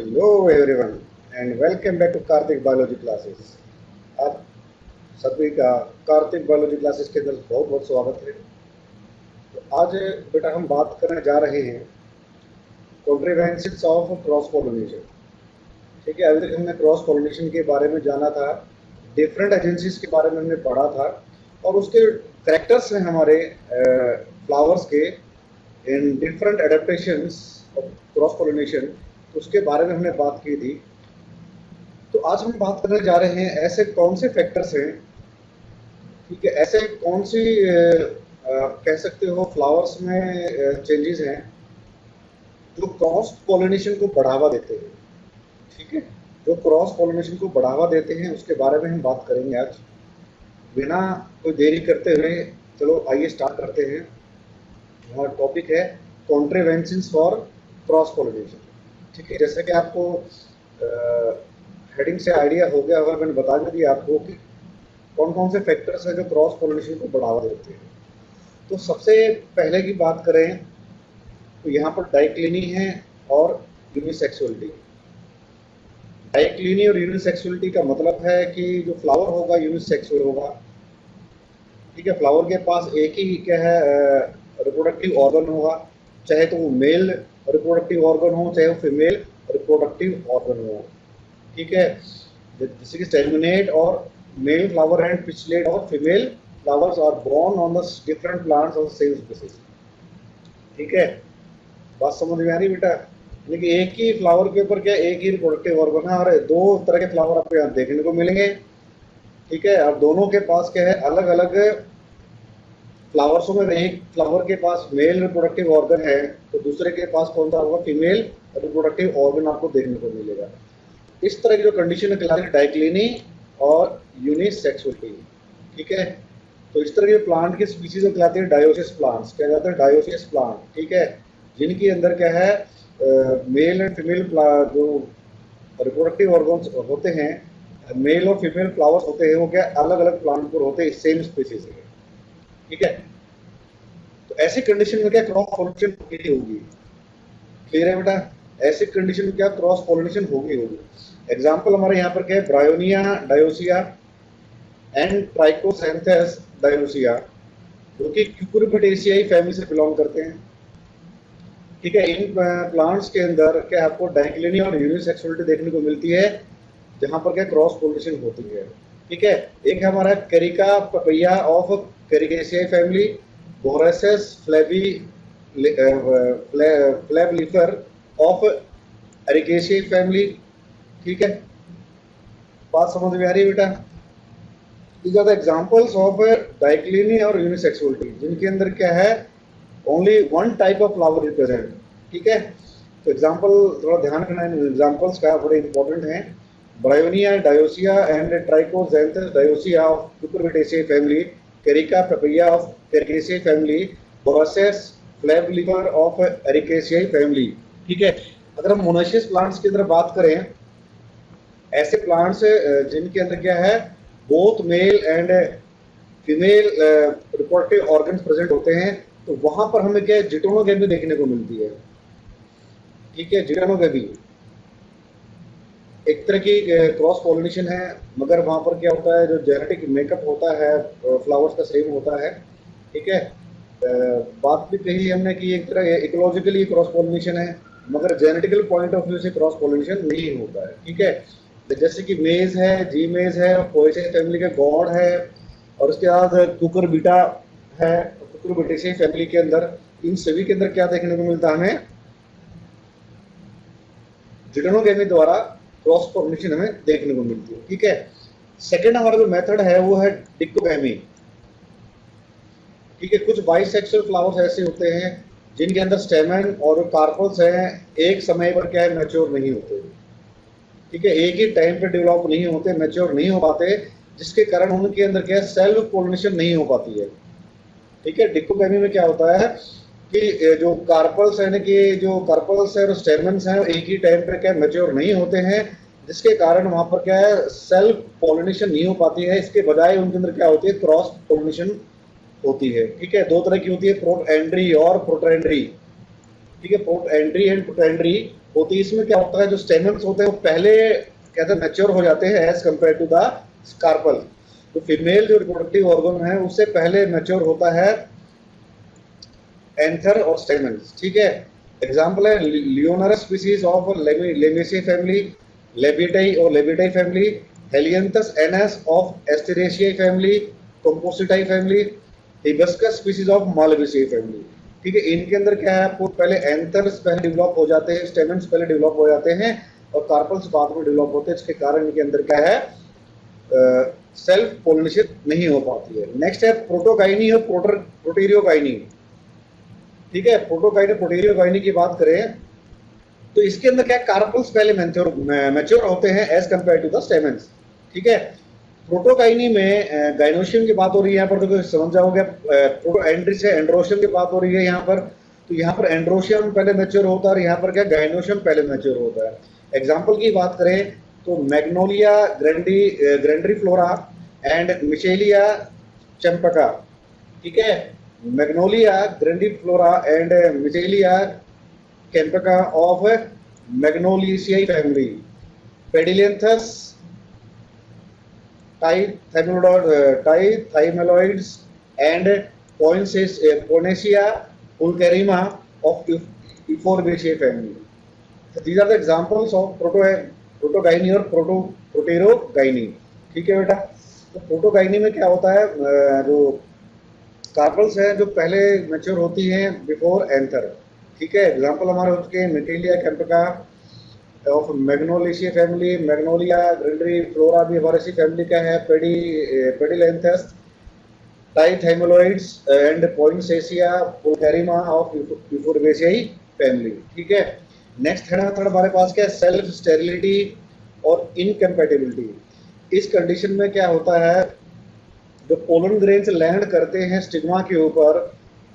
Hello everyone and welcome back to Kartik biology classes. आप सभी का कार्तिक बायोलॉजी क्लासेस के अंदर बहुत बहुत स्वागत है। तो आज बेटा हम बात करने जा रहे हैं कॉन्ट्रीवेंशंस ऑफ क्रॉस पॉलिनेशन। ठीक है, अभी तक हमने क्रॉस पॉलिनेशन के बारे में जाना था, डिफरेंट एजेंसीज के बारे में हमने पढ़ा था और उसके फैक्टर्स हैं हमारे फ्लावर्स के in different adaptations of cross pollination, तो उसके बारे में हमने बात की थी। तो आज हम बात करने जा रहे हैं ऐसे कौन से फैक्टर्स हैं, ठीक है, ऐसे कौन सी कह सकते हो फ्लावर्स में चेंजेस हैं जो क्रॉस पॉलिनेशन को बढ़ावा देते हैं। ठीक है, जो क्रॉस पॉलिनेशन को बढ़ावा देते हैं उसके बारे में हम बात करेंगे आज। बिना कोई देरी करते हुए चलो आइए स्टार्ट करते हैं। हमारा टॉपिक है कॉन्ट्रीवेंशंस फॉर क्रॉस पॉलिनेशन। ठीक है, जैसे कि आपको हेडिंग से आइडिया हो गया होगा, मैंने बता दिया आपको कि कौन कौन से फैक्टर्स हैं जो क्रॉस पॉलिनेशन को बढ़ावा देते हैं। तो सबसे पहले की बात करें तो यहाँ पर डाइक्लिनी है और यूनिसेक्सुअलिटी। डाइक्लिनी और यूनिसेक्सुअलिटी का मतलब है कि जो फ्लावर होगा यूनिसेक्सुअल होगा। ठीक है, फ्लावर के पास एक ही क्या है रिप्रोडक्टिव ऑर्गन होगा, चाहे तो वो मेल रिप्रोडक्टिव ऑर्गन हो चाहे वो फीमेल रिप्रोडक्टिव ऑर्गन हो। ठीक है, जैसे कि स्टेमिनेट और मेल फ्लावर एंड पिछलेट और female flowers are borne on the different plants of same species. ठीक है, बात समझ में आ रही बेटा? लेकिन एक ही फ्लावर के ऊपर क्या एक ही रिप्रोडक्टिव ऑर्गन है और दो तरह के फ्लावर आपको यहाँ देखने को मिलेंगे। ठीक है, और दोनों के पास क्या है अलग अलग फ्लावर्सों में एक फ्लावर के पास मेल रिप्रोडक्टिव ऑर्गन है तो दूसरे के पास कौन सा होगा फीमेल रिप्रोडक्टिव ऑर्गन आपको देखने को मिलेगा। इस तरह की जो कंडीशन है डाइक्लिनी और यूनिसेक्सुअलिटी। ठीक है, तो इस तरह के प्लांट की स्पीशीज कहलाती है डायोसिस प्लांट्स। क्या कहते हैं? डायोसिस प्लांट। ठीक है, जिनके अंदर क्या है मेल एंड फीमेल जो रिप्रोडक्टिव ऑर्गन्स होते हैं, मेल और फीमेल फ्लावर्स होते हैं, वो क्या अलग अलग प्लांट पर होते हैं सेम स्पीशीज के। ठीक है, तो ऐसी कंडीशन में क्या क्रॉस पॉलिनेशन होगी? क्लियर है बेटा? ऐसी कंडीशन में क्या क्रॉस पॉलिनेशन होगी। एग्जांपल हमारे यहाँ पर क्या है ब्रायोनिया डायोसिया एंड ट्राइकोसैंथस डायोसिया, जो कि क्यूकुरबिटेसियाई फैमिली से बिलोंग करते हैं। ठीक है, इन प्लांट्स के अंदर क्या आपको डाइक्लिनी और यूनिसेक्सुअलिटी देखने को मिलती है, जहां पर क्या क्रॉस पॉलिनेशन होती है। ठीक है, एक हमारा Carica papaya of Caricaceae family, Borassus flabellifer of Arecaceae family. ठीक है, बात समझ में आ रही है बेटा? These are the examples of डाइक्लिनी और यूनिसेक्सुअलिटी, जिनके अंदर क्या है only one type of flower is present. ठीक है, तो एग्जांपल थोड़ा ध्यान रखना है, एग्जांपल्स का बड़े इंपॉर्टेंट हैं। Bryonia dioica and Trichosanthes dioica of Cucurbitaceae family, Carica papaya of Caricaceae family, Borassus flabellifer of Arecaceae family. ठीक है, अगर हम मोनेशियस प्लांट्स की तरफ बात करें, ऐसे प्लांट्स जिनके अंदर क्या है both male and female reproductive organs present होते हैं, तो वहां पर हमें क्या है जिटोनोगेमी देखने को मिलती है। ठीक है, जिटोनोगेमी एक तरह की क्रॉस पॉलिनेशन है, मगर वहां पर क्या होता है जो जेनेटिक मेकअप होता है फ्लावर्स का सेम होता है। ठीक है, बात भी कही हमने कि एक तरह इकोलॉजिकली क्रॉस पॉलिनेशन है, मगर जेनेटिकल पॉइंट ऑफ व्यू से क्रॉस पॉलिनेशन नहीं होता है। ठीक है, जैसे कि मेज है, जी मेज है, पोएसियाई फैमिली का गॉड है, और उसके बाद कुकुरबिटा है, कुकुरबिटेसियाई फैमिली के अंदर, इन सभी के अंदर क्या देखने को मिलता है हमें जिटोनोगेमी द्वारा क्रॉस पॉलिनेशन हमें देखने को मिलती है। ठीक है, सेकंड हमारा जो मेथड है वो है डिकोगेमी। ठीक है, कुछ बाइसेक्सुअल फ्लावर्स ऐसे होते हैं जिनके अंदर स्टेमन और कार्पल्स हैं एक समय पर क्या है मैच्योर नहीं होते। ठीक है, एक ही टाइम पे डेवलप नहीं होते, मैच्योर नहीं हो पाते, जिसके कारण उनके अंदर क्या सेल्फ पोलिनेशन नहीं हो पाती है। ठीक है, डिकोगेमी में क्या होता है कि जो कार्पल्स है कि जो कार्पल्स है और स्टेमन्स हैं एक ही टाइम पे क्या मैच्योर नहीं होते हैं, जिसके कारण वहां पर क्या है सेल्फ पोलिनेशन नहीं हो पाती है। इसके बजाय उनके अंदर क्या होती है क्रॉस पोलिनेशन होती है। ठीक है, दो तरह की होती है, प्रोटएंड्री और प्रोटेंड्री। ठीक है, प्रोटएंड्री एंड प्रोटेंड्री होती है। इसमें क्या होता है, जो स्टेमन्स होते हैं वो पहले कहते हैं मैच्योर हो जाते हैं एज कम्पेयर टू द स्कार्पल। तो फीमेल जो रिप्रोडक्टिव ऑर्गन है उससे पहले मैच्योर होता है एंथर और स्टेमन्स, ठीक है। एग्जाम्पल है Leonurus species of Lamiaceae family, Labiatae और Labiatae family, Helianthus annuus of Asteraceae family, Compositae family, Hibiscus species of Malvaceae family, ठीक है। इनके अंदर क्या है, आपको पहले एंथर्स पहले डेवलप हो जाते हैं, स्टेमन्स पहले डेवलप हो जाते हैं और कार्पल्स बाद में डेवलप होते हैं। इसके कारण इनके अंदर क्या है, सेल्फ पोलिनेशन नहीं हो पाती है। नेक्स्ट है प्रोटोगाइनी और प्रोटीरियोगाइनी, ठीक है। प्रोटोगाइनी प्रोटीरियोगाइनी की बात करें तो इसके अंदर क्या कार्पल्स पहले मैच्योर होते हैं as compare to the stamens, ठीक है। प्रोटोगाइनी में गाइनोशियम की बात हो रही है, यहाँ पर तो समझ जाओगे। प्रोटो एंड्रिस है, एंड्रोशियम की बात हो रही है यहाँ पर। तो यहाँ पर एंड्रोशियम पहले मैच्योर होता है और यहाँ पर क्या गाइनोशियम पहले मैच्योर होता है। एग्जाम्पल की बात करें तो Magnolia grandiflora and Michelia champaca, ठीक है। Magnolia grandiflora and Michelia champaca of Magnoliaceae family, Pedilanthus thymoids and Poinsettia pulcherrima of Euphorbiaceae family. So these are the examples of protogyny और प्रोटेरोगाइनी, ठीक है बेटा। तो प्रोटोगाइनी में क्या होता है, जो कार्पल्स हैं जो पहले मैच्योर होती हैं बिफोर एंथर, ठीक है। एग्जाम्पल हमारे हो चुके हैं मिटेलिया कैम्पिका ऑफ मैग्नोलियाceae फैमिली, मैग्नोलिया ग्रैंड्रीफ्लोरा भी हमारे इसी फैमिली का है, पेडिलेंथस टाइथाइमोलॉइड्स एंड पॉइंसेसिया पुल्चेरिमा ऑफ यूफोर्बिएसियाई फैमिली, ठीक है। नेक्स्ट है हमारे पास क्या है, सेल्फ स्टेरिलिटी और इनकम्पैटिबिलिटी। इस कंडीशन में क्या होता है, जो पोलन ग्रेन्स लैंड करते हैं स्टिग्मा के ऊपर,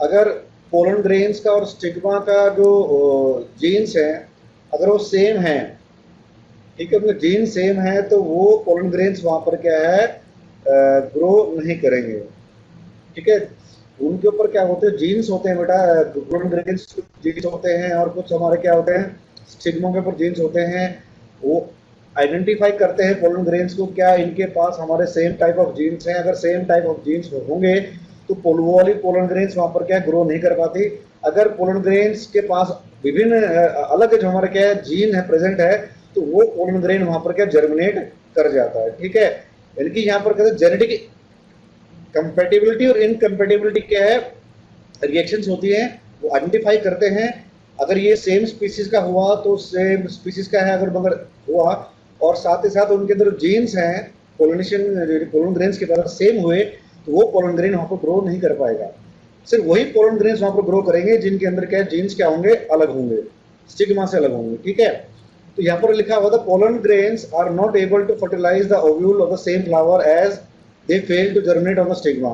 अगर पोलन ग्रेन्स का और स्टिग्मा का जो जीन्स है अगर वो सेम है, ठीक है, मतलब जीन सेम है, तो वो पोलन ग्रेन्स वहां पर क्या है, ग्रो नहीं करेंगे, ठीक है। उनके ऊपर क्या होते हैं, जीन्स होते हैं बेटा, पोलन ग्रेन्स जीन्स होते हैं और कुछ हमारे क्या होते हैं, स्टिग्मा के ऊपर जीन्स होते हैं। वो आइडेंटिफाई करते हैं पोलन ग्रेन्स को, क्या इनके पास हमारे सेम टाइप ऑफ जीन्स हैं। अगर सेम टाइप ऑफ जीन्स होंगे तो वो वाली पोलन ग्रेन्स वहां पर क्या ग्रो नहीं कर पाती। अगर पोलन ग्रेन्स के पास विभिन्न अलग जो हमारे क्या है जीन है प्रेजेंट है, तो वो पोलन ग्रेन वहां पर क्या जर्मिनेट कर जाता है, ठीक है। यानी कि यहाँ पर कहते हैं जेनेटिक कंपैटिबिलिटी और इनकम्पैटिबिलिटी क्या है, रिएक्शंस होती हैं, वो आइडेंटिफाई करते हैं। अगर ये सेम स्पीसीज का हुआ तो सेम स्पीसीज का है, अगर मगर हुआ और साथ ही साथ उनके अंदर जीन्स हैं पोलिनेशन पोलन ग्रेन्स के तरह सेम हुए, तो वो पोलन ग्रेन वहां पर ग्रो नहीं कर पाएगा। सिर्फ वही पोलन ग्रेन्स वहां पर ग्रो करेंगे जिनके अंदर क्या जीन्स क्या होंगे, अलग होंगे, स्टिग्मा से अलग होंगे, ठीक है। तो यहाँ पर लिखा हुआ था pollen grains are not able to fertilise the ovule of the same flower as they fail to germinate on the stigma,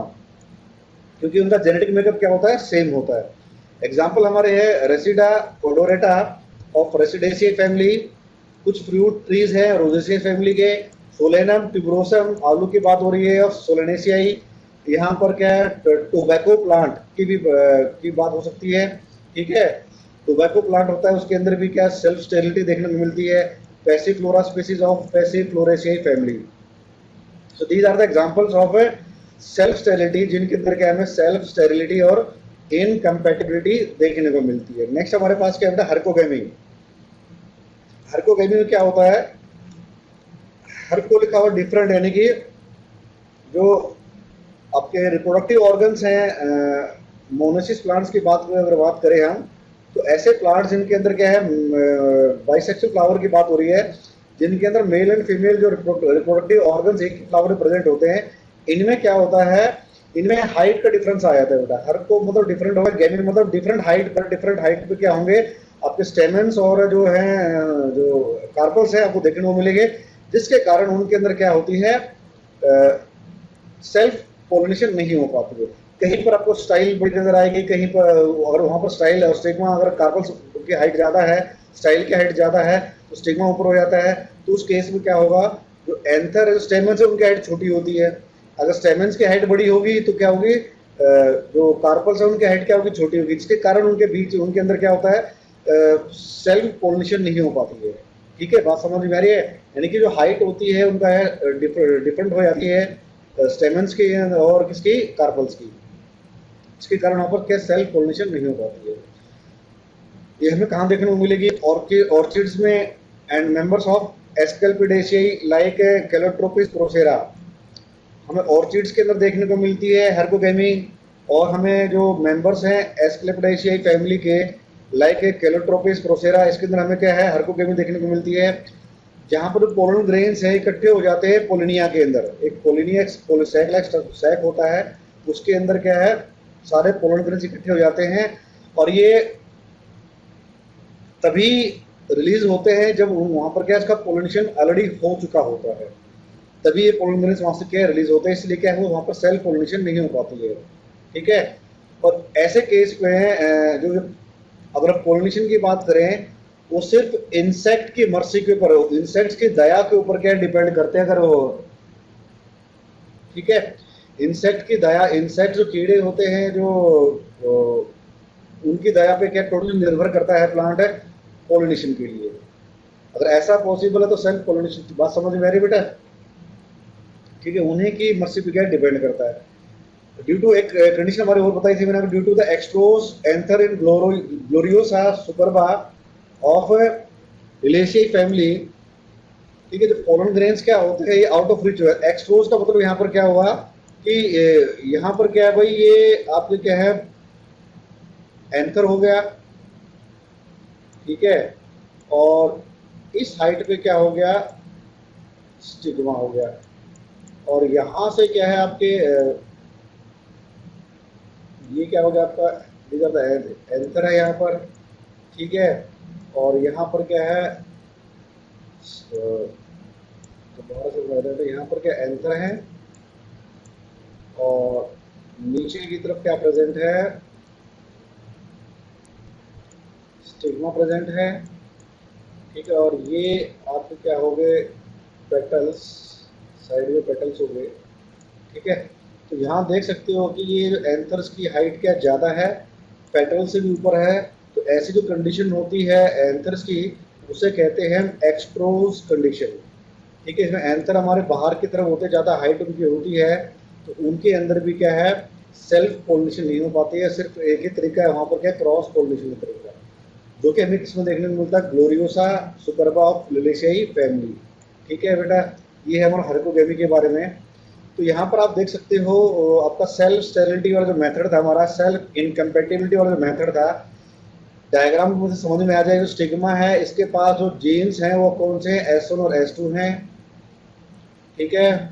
क्योंकि उनका जेनेटिक मेकअप क्या होता है, सेम होता है। एग्जाम्पल हमारे है रेसिडा ओडोरेटा ऑफ रेसिडेसियाई फैमिली, कुछ फ्रूट ट्रीज है रोजेसियाई फैमिली के, सोलेनम ट्यूबरोसम आलू की बात हो रही है और सोलेनेसियाई। यहाँ पर क्या है, टोबैको प्लांट की बात हो सकती है, ठीक है। टोबैको प्लांट होता है, उसके अंदर भी क्या सेल्फ स्टेरिलिटी देखने को मिलती है, Passiflora species of Passifloraceae family. So these are the examples of self sterility, जिनके अंदर क्या हमें सेल्फ स्टेरिलिटी और इनकम्पैटिबिलिटी देखने को मिलती है। नेक्स्ट हमारे पास क्या होता है, हर्कोगेमी। हर्कोगेमी में क्या होता है, हर्को लिखा हुआ डिफरेंट, यानी कि जो आपके रिप्रोडक्टिव ऑर्गन्स हैं, मोनोसिस प्लांट्स की अगर बात करें हम, तो ऐसे प्लांट्स जिनके अंदर क्या है, बाइसेक्सुअल फ्लावर की बात हो रही है, जिनके अंदर मेल एंड फीमेल जो रिप्रोडक्टिव ऑर्गन्स एक ही फ्लावर में प्रेजेंट होते हैं, इनमें क्या होता है, इनमें हाइट का डिफरेंस आ जाता है बेटा। हर को मतलब डिफरेंट होगा, गेमी मतलब डिफरेंट हाइट पर, डिफरेंट हाइट पे क्या होंगे आपके स्टेमेंस और जो है जो कार्पल्स है आपको देखने को मिलेंगे, जिसके कारण उनके अंदर क्या होती है, सेल्फ पोलिनेशन नहीं हो पाती है। कहीं पर आपको स्टाइल बड़ी नजर आएगी, कहीं पर अगर वहां पर स्टाइल और स्टिग्मा, अगर कार्पल्स की हाइट ज्यादा है, स्टाइल की हाइट ज्यादा है, तो स्टिग्मा ऊपर हो जाता है। तो उस केस में क्या होगा, जो एंथर स्टेमन्स है उनकी हाइट छोटी होती है। अगर स्टेमन्स की हाइट बड़ी होगी तो क्या होगी, जो कार्पल्स है उनकी हाइट क्या होगी, छोटी होगी, जिसके कारण उनके बीच उनके अंदर क्या होता है, सेल्फ पोलिनेशन नहीं हो पाती है। ठीक है, बात समझ में आ रही है? यानी कि जो हाइट होती है उनका है डिफरेंट हो जाती है स्टेमन्स की और किसकी, कार्पल्स की। इसके कारण वहाँ पर क्या सेल्फ पोलिनेशन नहीं हो पाती है। ये हमें कहाँ देखने को मिलेगी, ऑर्चिड्स में and members of Asclepiadaceae like Calotropis procera, हमें ऑर्चिड्स के अंदर देखने को मिलती है हेर्कोगेमी। और हमें जो मेंबर्स हैं एस्केलेपिडेशियाई फैमिली के लाइक कैलोट्रोपिस प्रोसेरा, इसके अंदर हमें क्या है, हेर्कोगेमी देखने को मिलती है। जहाँ पर पोलन ग्रेन्स हैं इकट्ठे हो जाते हैं पोलिनिया के अंदर, एक पोलिनिया सैक होता है, उसके अंदर क्या है, सारे पोलन ग्रेन्स इकट्ठे हो जाते हैं। और ये तभी रिलीज होते हैं जब वहाँ पर क्या, इसका पोलिनेशन ऑलरेडी हो चुका होता है, तभी ये पोलन ग्रेन्स वहाँ से क्या रिलीज होते हैं। इसलिए क्या है, वहाँ पर सेल्फ पोलिनेशन नहीं हो पाती है। ठीक है, और ऐसे केस में जो अगर पोलिनेशन की बात करें, वो सिर्फ इंसेक्ट की मर्जी के ऊपर, इंसेक्ट्स की दया के ऊपर क्या डिपेंड करते हैं। अगर वो, ठीक है, इंसेक्ट की दया, इंसेक्ट जो कीड़े होते हैं जो उनकी दया पे क्या टोटली निर्भर करता है प्लांट पोलिनेशन के लिए। अगर ऐसा पॉसिबल है तो सेल्फ पोलिनेशन की बात समझ में आ रही बेटा? ठीक है, उन्हीं की मर्जी पे क्या डिपेंड करता है। ड्यू टू एक कंडीशन हमारे और बताई थी मैंने, due to the extrorse anther in Gloriosa superba of Liliaceae family. ठीक है, जो पोलन ग्रेन्स क्या होते हैं, ये आउट ऑफ रिच है। एक्सट्रोस का मतलब यहाँ पर क्या हुआ कि यहाँ पर क्या है भाई, ये आपके क्या है, एंथर हो गया। ठीक है, और इस हाइट पे क्या हो गया, स्टिग्मा हो गया। और यहाँ से क्या है आपके ये क्या हो गया आपका, एंथर है यहाँ पर। ठीक है, और यहाँ पर क्या है, दोबारा से बता देते हैं, यहाँ पर क्या एंथर है और नीचे की तरफ क्या प्रेजेंट है, स्टिग्मा प्रेजेंट है। ठीक है, और ये आपके क्या हो गए, पेटल्स, साइड में पेटल्स हो गए। ठीक है, तो यहाँ देख सकते हो कि ये एंथर्स की हाइट क्या ज़्यादा है, पेटल से भी ऊपर है। तो ऐसी जो कंडीशन होती है एंथर्स की, उसे कहते हैं एक्सट्रोज कंडीशन। ठीक है, इसमें एंथर हमारे बाहर की तरफ होते, ज़्यादा हाइट उनकी होती है, तो उनके अंदर भी क्या है, सेल्फ पोलिनेशन नहीं हो पाती है। सिर्फ एक ही तरीका है वहाँ पर क्या, क्रॉस पोलिनेशन का तरीका, जो कि हमें किसमें देखने को मिलता है, ग्लोरियोसा सुपरबा ऑफ लिलिशियाई फैमिली। ठीक है बेटा, ये है हमारा हेर्कोगेमी के बारे में। तो यहाँ पर आप देख सकते हो आपका सेल्फ स्टेरिलिटी वाला जो मेथड था, हमारा सेल्फ इनकम्पेटिबिलिटी वाला जो मेथड था, डायग्राम मुझे समझ में आ जाएगा। जो स्टिग्मा है, इसके पास जो जीन्स हैं वो कौन से हैं, S1 और S2 हैं। ठीक है,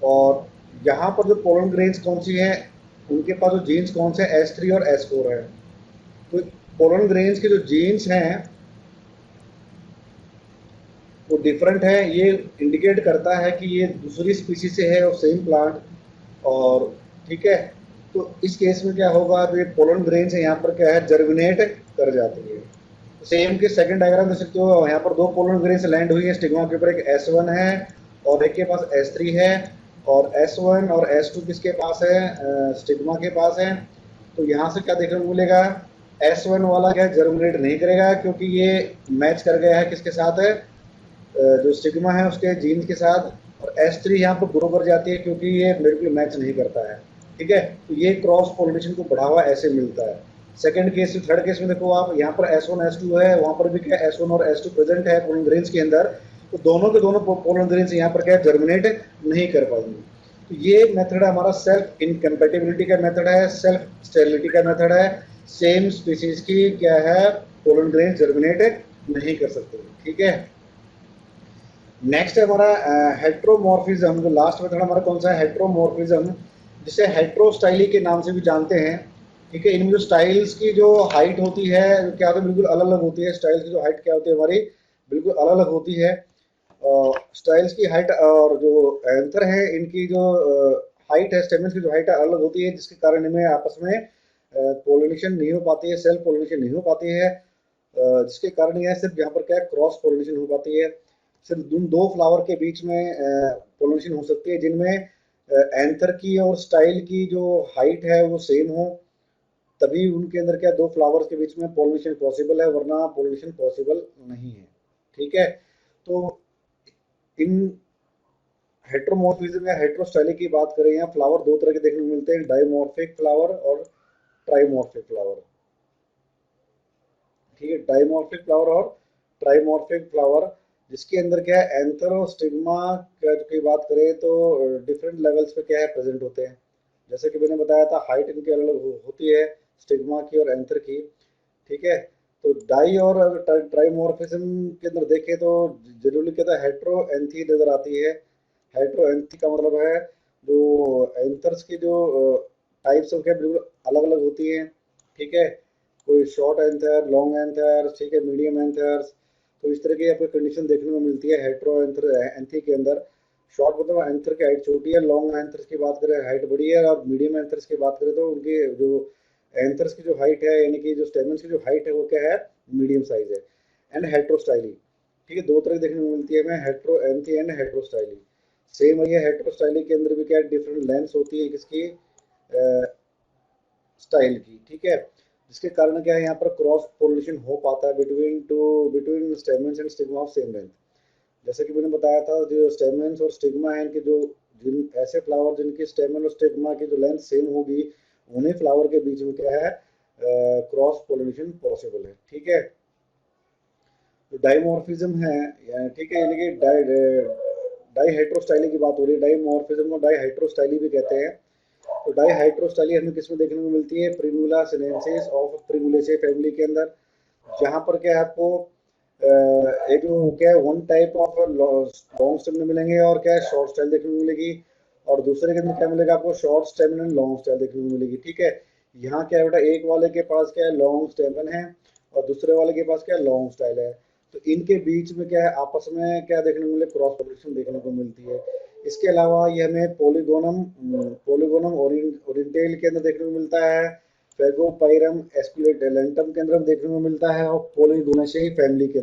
और यहाँ पर जो पोलन ग्रेन्स कौन सी हैं, उनके पास जो जीन्स कौन से, S3 और S4 है। तो पोलन ग्रेन्स के जो जीन्स हैं वो डिफरेंट है, ये इंडिकेट करता है कि ये दूसरी स्पीशीज से है और सेम प्लांट। और ठीक है, तो इस केस में क्या होगा, जो ये पोलन ग्रेन्स है यहाँ पर क्या है, जर्मिनेट कर जाती है। सेम के सेकंड डायग्राम देख सकते हो, यहाँ पर दो पोलन ग्रेन्स लैंड हुई है स्टिग्मा के ऊपर, एक S1 है और एक के पास S3 है। और S1 और S2 किसके पास है, स्टिग्मा के पास है। तो यहाँ से क्या देखने को मिलेगा, S1 वाला क्या जर्मिनेट नहीं करेगा, क्योंकि ये मैच कर गया है किसके साथ है, जो स्टिग्मा है उसके जीन्स के साथ। और S3 यहाँ पर ग्रो कर जाती है क्योंकि ये बिल्कुल मैच नहीं करता है। ठीक है, तो ये क्रॉस पोलिनेशन को बढ़ावा ऐसे मिलता है। सेकंड केस, थर्ड केस में देखो आप, यहाँ पर S1 S2 है, वहाँ पर भी क्या S1 और S2 प्रेजेंट है पोलन ग्रेन्स के अंदर। तो दोनों के दोनों पोलन ग्रेन्स यहाँ पर क्या जर्मिनेट नहीं कर पाएंगे। तो ये मेथड हमारा सेल्फ इनकम्पेटिबिलिटी का मेथड है, सेल्फ स्टेरिलिटी का मेथड है। सेम स्पीसीज की क्या है, पोलन ग्रेन्स जर्मिनेट नहीं कर सकते। ठीक है, नेक्स्ट है हमारा हेट्रोमॉर्फिज्म। जो लास्ट मेथड हमारा कौन सा है, हेट्रोमॉर्फिज्म, जिसे हेट्रोस्टाइली के नाम से भी जानते हैं। ठीक है, इनमें जो स्टाइल्स की जो हाइट होती है क्या होती है, बिल्कुल अलग अलग होती है। स्टाइल्स की जो हाइट क्या होती है हमारी, बिल्कुल अलग अलग होती है। स्टाइल्स की हाइट और जो एंथर है इनकी जो हाइट है, स्टेमन्स की जो हाइट है अलग होती है, जिसके कारण इनमें आपस में पोलिनेशन नहीं हो पाती है, सेल्फ पोलिनेशन नहीं हो पाती है। जिसके कारण यह सिर्फ यहाँ पर क्या है, क्रॉस पोलिनेशन हो पाती है। सिर्फ उन दो फ्लावर के बीच में पोलिनेशन हो सकती है जिनमें एंथर की और स्टाइल की जो हाइट है वो सेम हो। तभी उनके अंदर क्या दो फ्लावर्स के बीच में पोलिनेशन पॉसिबल है, वरना पोलिनेशन पॉसिबल नहीं है। ठीक है, तो इन हेट्रोमॉर्फिज्म या हेट्रोस्टाइली की बात करें, यहाँ फ्लावर दो तरह के देखने को मिलते हैं, डाइमॉर्फिक फ्लावर और ट्राइमॉर्फिक फ्लावर। ठीक है, डाइमॉर्फिक फ्लावर और ट्राइमॉर्फिक फ्लावर, जिसके अंदर क्या है एंथर और स्टिग्मा की बात करें तो डिफरेंट लेवल्स पे क्या है प्रेजेंट होते हैं। जैसे कि मैंने बताया था हाइट इनकी अलग अलग होती है, स्टिग्मा की और एंथर की। ठीक है, तो डाई और ट्राइमॉर्फिज्म के अंदर देखें तो जनरली कहता है हेट्रोएंथी नजर आती है। हेट्रोएंथी का मतलब है जो एंथर्स की जो टाइप्स है बिल्कुल अलग अलग होती हैं। ठीक है, कोई शॉर्ट एंथर, लॉन्ग एंथर, ठीक है, मीडियम एंथर्स। तो इस तरह की आपको कंडीशन देखने को मिलती है हेट्रो एंथर एंथी के अंदर। शॉर्ट मतलब एंथर की हाइट छोटी है, लॉन्ग एंथर्स की बात करें हाइट बड़ी है, और मीडियम एंथर्स की बात करें तो उनकी जो एंथर्स की जो हाइट है यानी कि जो स्टेमन्स की जो हाइट है वो क्या है मीडियम साइज है। एंड हेट्रोस्टाइली, ठीक है, दो तरह की देखने को मिलती है हमें, हेट्रो एंथी एंड हेट्रोस्टाइली। सेम है, हेट्रोस्टाइली के अंदर भी क्या डिफरेंट लेंथ्स होती है किसकी स्टाइल की। ठीक है, जिसके कारण क्या है यहाँ पर क्रॉस पोलिनेशन हो पाता है between stamens and stigma of same length. जैसे कि मैंने बताया था जो स्टेमन्स और स्टिग्मा है इनके जो जिन ऐसे फ्लावर जिनकी स्टेमन और स्टिग्मा की जो लेंथ सेम होगी उन्हीं फ्लावर के बीच में क्या है क्रॉस पोलिनेशन पॉसिबल है। ठीक है, तो डाइमॉर्फिज्म है, ठीक है, यानी कि डाई हाइड्रोस्टाइली की बात हो रही है। डाइमॉर्फिज्म को डाई हाइड्रोस्टाइली भी कहते हैं। तो डाई हाइड्रोस्टाइली हमें किसमें देखने को मिलती है, प्रिमुला सिनेंसिस ऑफ प्रिमुलेसी फैमिली के अंदर, जहां पर क्या है आपको एक जो क्या है one type of long stem में मिलेंगे और क्या है शॉर्ट स्टाइल देखने को मिलेगी, और दूसरे के अंदर क्या मिलेगा आपको short stem and long style देखने को मिलेगी। ठीक है, यहाँ क्या है बेटा एक वाले के पास क्या है लॉन्ग स्टेमन है और दूसरे वाले के पास क्या है लॉन्ग स्टाइल है। तो इनके बीच में क्या है आपस में क्या देखने को मिले क्रॉस पोलिनेशन देखने को मिलती है। इसके अलावा ये हमें पोलिगोनम ओरिएंटेल के अंदर देखने को मिलता है, फेगोपाइरम एस्कुलेंटम के अंदर हम देखने को मिलता है, और पॉलीगोनेशियाई फैमिली के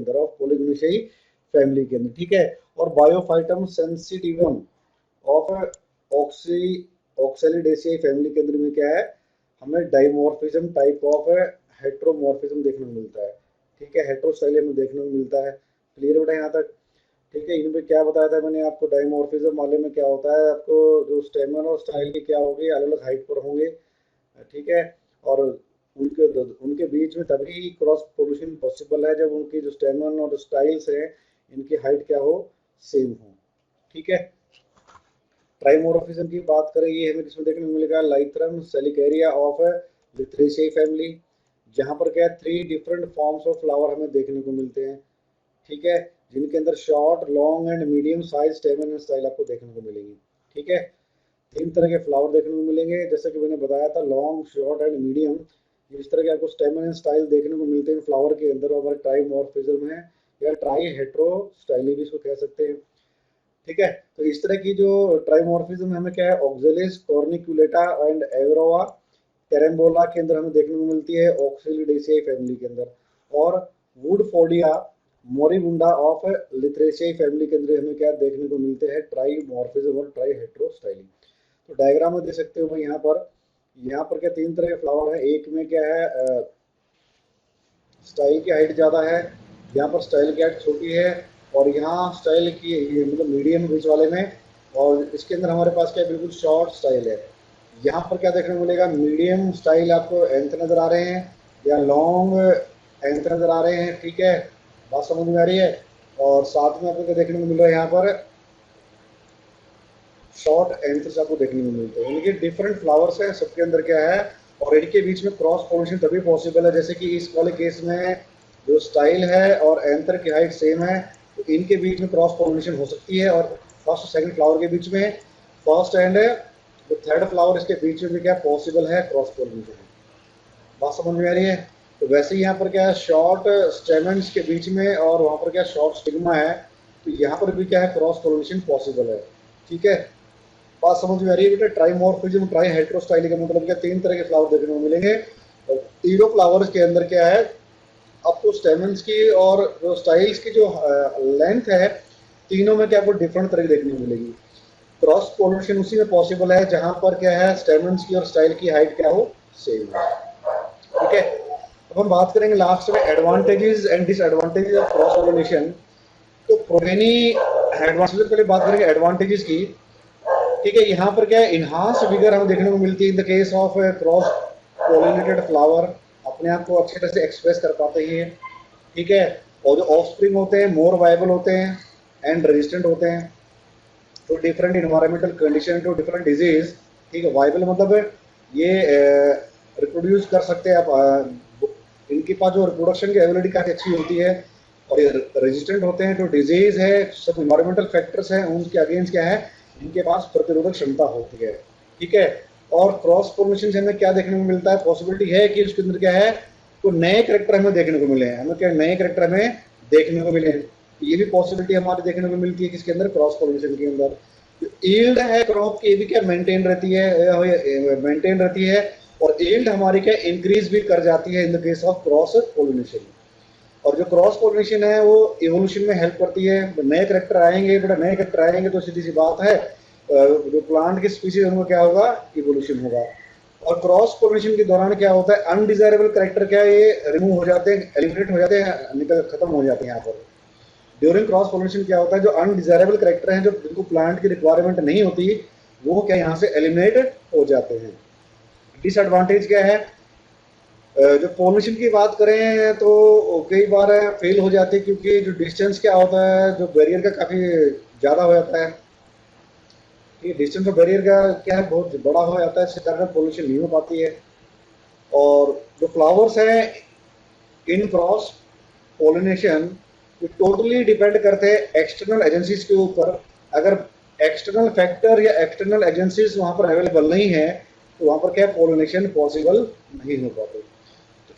अंदर ठीक है, और बायोफाइटम सेंसिटिवम ऑफ ऑक्सी ऑक्सेलिडेशियाई फैमिली के अंदर में क्या है हमें डाइमॉर्फिज्म टाइप ऑफ हेट्रोमॉर्फिज्म देखने को मिलता है। ठीक है, हेट्रोस्टाइल में देखने को मिलता है। क्लियर बेटा यहाँ तक? ठीक है, इनमें क्या बताया था मैंने आपको, डाइमॉर्फिज्म वाले में क्या होता है आपको जो स्टेमन और स्टाइल की क्या होगी अलग अलग हाइट पर होंगे। ठीक है, और उनके उनके बीच में तभी क्रॉस पोलिनेशन पॉसिबल है जब उनकी जो स्टेमन और स्टाइल्स हैं इनकी हाइट क्या हो सेम हो। ठीक है, ट्राइमोर्फिज्म की बात करें ये हमें किसमें देखने को मिलेगा, लाइथ्रम सेलिकेरिया ऑफ लिथरेशियाई फैमिली, जहां पर क्या है 3 डिफरेंट फॉर्म्स ऑफ फ्लावर हमें देखने को मिलते हैं। ठीक है, जिनके अंदर short, long and medium size स्टेमन and style आपको देखने को मिलेंगी। ठीक है, 3 तरह के फ्लावर देखने को मिलेंगे, जैसे कि मैंने बताया था लॉन्ग, शॉर्ट एंड मीडियम। इस तरह के आपको स्टेमन एंड स्टाइल देखने को मिलते हैं फ्लावर के अंदर, और ट्राइमॉर्फिज्म है या ट्राई हेट्रो स्टाइली भी इसको कह सकते हैं। ठीक है, तो इस तरह की जो ट्राइमॉर्फिज्म हमें क्या है ऑक्जेलिस कॉर्निकुलेटा एंड एवरोवा कैरम्बोला के अंदर हमें देखने को मिलती है ऑक्सिलिडेशियाई फैमिली के अंदर, और वुडफोर्डिया मोरिबुंडा ऑफ लिथरेशियाई फैमिली के अंदर हमें क्या देखने को मिलते हैं ट्राइमॉर्फिज्म और ट्राई हेट्रोस्टाइली। तो डायग्राम में देख सकते हो भाई यहाँ पर क्या 3 तरह के फ्लावर है, एक में क्या है स्टाइल की हाइट ज़्यादा है, यहाँ पर स्टाइल की हाइट छोटी है, और यहाँ स्टाइल की ये मतलब मीडियम बीच वाले में, और इसके अंदर हमारे पास क्या बिल्कुल शॉर्ट स्टाइल है। यहाँ पर क्या देखने को मिलेगा मीडियम स्टाइल आपको एंथ नज़र आ रहे हैं या लॉन्ग एंथ नज़र आ रहे हैं। ठीक है, बात समझ में आ रही है? और साथ में आपको क्या देखने को मिल रहा है यहाँ पर शॉर्ट एंथर्स आपको देखने को मिलते हैं, यानी कि डिफरेंट फ्लावर्स हैं सबके अंदर क्या है, और इनके बीच में क्रॉस पोलिनेशन तभी पॉसिबल है जैसे कि इस वाले केस में जो स्टाइल है और एंथर की हाइट सेम है, तो इनके बीच में क्रॉस पोलिनेशन हो सकती है, और फर्स्ट सेकंड फ्लावर के बीच में, फर्स्ट एंड जो थर्ड फ्लावर इसके बीच में भी क्या पॉसिबल है क्रॉस पोलिनेशन। बात समझ में आ रही है? तो वैसे ही यहाँ पर क्या है शॉर्ट स्टेमेंस के बीच में और वहाँ पर क्या शॉर्ट स्टिग्मा है, तो यहाँ पर भी क्या है क्रॉस पोलिनेशन पॉसिबल है। ठीक है, बात समझ में आ रही है बेटा? ट्राइमॉर्फिज्म ट्राई हेट्रोस्टाइली का मतलब क्या 3 तरह के फ्लावर देखने को मिलेंगे, और तीनों फ्लावर्स के अंदर क्या है आपको स्टेमन्स की और जो स्टाइल्स की जो लेंथ है तीनों में क्या आपको डिफरेंट तरह की देखने को मिलेगी। क्रॉस पोलिनेशन उसी में पॉसिबल है जहां पर क्या है स्टेमन्स की और स्टाइल की हाइट क्या हो सेम है। ठीक है। अब हम बात करेंगे लास्ट में advantages and disadvantages of cross pollination. तो प्रोगेनी एडवांटेजेस, पहले बात करेंगे एडवांटेजेस की। ठीक है, यहाँ पर क्या है, इनहांस विगर हमें देखने को मिलती है इन the case of cross pollinated flower, अपने आप को अच्छी तरह से एक्सप्रेस कर पाते हैं। ठीक है, और जो ऑफस्प्रिंग होते हैं मोर वायबल होते हैं एंड रेजिस्टेंट होते हैं to different environmental condition, to different disease. ठीक है, वायबल मतलब ये रिप्रोड्यूस कर सकते हैं आप, इनके पास जो रिप्रोडक्शन की एबिलिटी काफ़ी अच्छी होती है। और ये रेजिस्टेंट होते हैं, जो डिजीज है, सब इन्वायरमेंटल फैक्टर्स हैं उनके अगेंस्ट क्या है, इनके पास प्रतिरोधक क्षमता होती है। ठीक है, और क्रॉस पोलिनेशन से हमें क्या देखने को मिलता है, पॉसिबिलिटी है कि उसके अंदर क्या है, तो नए करेक्टर हमें देखने को मिले हैं, हमें क्या नए करेक्टर हमें देखने को मिले हैं। ये भी पॉसिबिलिटी हमारी देखने को मिलती है किसके अंदर, क्रॉस पोलिनेशन के अंदर। ईल्ड है क्रॉप की, ये भी क्या मेंटेन रहती है, और ईल्ड हमारी क्या इंक्रीज भी कर जाती है इन the case of cross pollination. और जो क्रॉस पोलिनेशन है वो इवोल्यूशन में हेल्प करती है। नए करेक्टर आएंगे, बेटा नए करेक्टर आएंगे तो सीधी सी बात है जो प्लांट की स्पीसीज उनमें क्या होगा, इवोल्यूशन होगा। और क्रॉस पोलिनेशन के दौरान क्या होता है, अनडिजायरेबल करेक्टर क्या है, ये रिमूव हो जाते हैं, एलिमिनेट हो जाते हैं, निकल खत्म हो जाते हैं। यहाँ पर ड्यूरिंग क्रॉस पोलिनेशन क्या होता है, जो अनडिजायरेबल करेक्टर हैं, जो जिनको प्लांट की रिक्वायरमेंट नहीं होती, वो क्या यहाँ से एलिमिनेट हो जाते हैं। डिसएडवांटेज क्या है, जो पोल्यूशन की बात करें तो कई बार फेल हो जाती है, क्योंकि जो डिस्टेंस क्या होता है, जो बैरियर का काफ़ी ज़्यादा हो जाता है। ये डिस्टेंस ऑफ बैरियर का क्या है, बहुत बड़ा हो जाता है, इसके कारण पोल्यूशन नहीं हो पाती है। और जो फ्लावर्स हैं इन क्रॉस पोलिनेशन टोटली डिपेंड करते हैं एक्सटर्नल एजेंसीज के ऊपर। अगर एक्सटर्नल फैक्टर या एक्सटर्नल एजेंसीज वहाँ पर अवेलेबल नहीं है तो वहाँ पर क्या पोलिनेशन पॉसिबल नहीं हो पाती।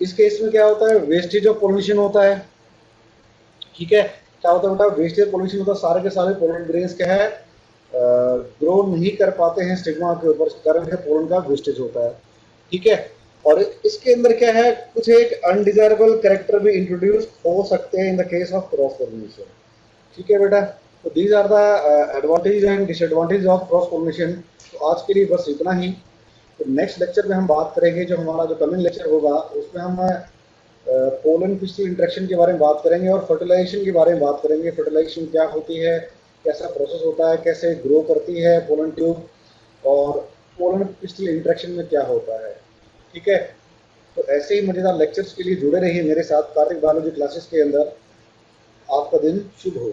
इस केस में क्या होता है, वेस्टेज ऑफ पोल्यूशन होता है। ठीक है, क्या होता है बेटा, वेस्टेज पोल्यूशन होता है, सारे के सारे पोलन ग्रेन्स क्या है ग्रो नहीं कर पाते हैं स्टिग्मा के ऊपर, कारण है पोलन का वेस्टेज होता है। ठीक है, और इसके अंदर क्या है, कुछ एक अनडिजायरेबल कैरेक्टर भी इंट्रोड्यूस हो सकते हैं in the case of cross pollination. ठीक है बेटा, तो these are the advantage and disadvantage of cross pollination. तो आज के लिए बस इतना ही। तो नेक्स्ट लेक्चर में हम बात करेंगे, जो हमारा जो कमिंग लेक्चर होगा उसमें हम पोलन पिस्टल इंटरेक्शन के बारे में बात करेंगे और फर्टिलाइजेशन के बारे में बात करेंगे। फर्टिलाइजेशन क्या होती है, कैसा प्रोसेस होता है, कैसे ग्रो करती है पोलन ट्यूब, और पोलन पिस्टल इंटरेक्शन में क्या होता है। ठीक है, तो ऐसे ही मजेदार लेक्चर्स के लिए जुड़े रहिए मेरे साथ कार्तिक बायोलॉजी क्लासेस के अंदर। आपका दिन शुभ हो।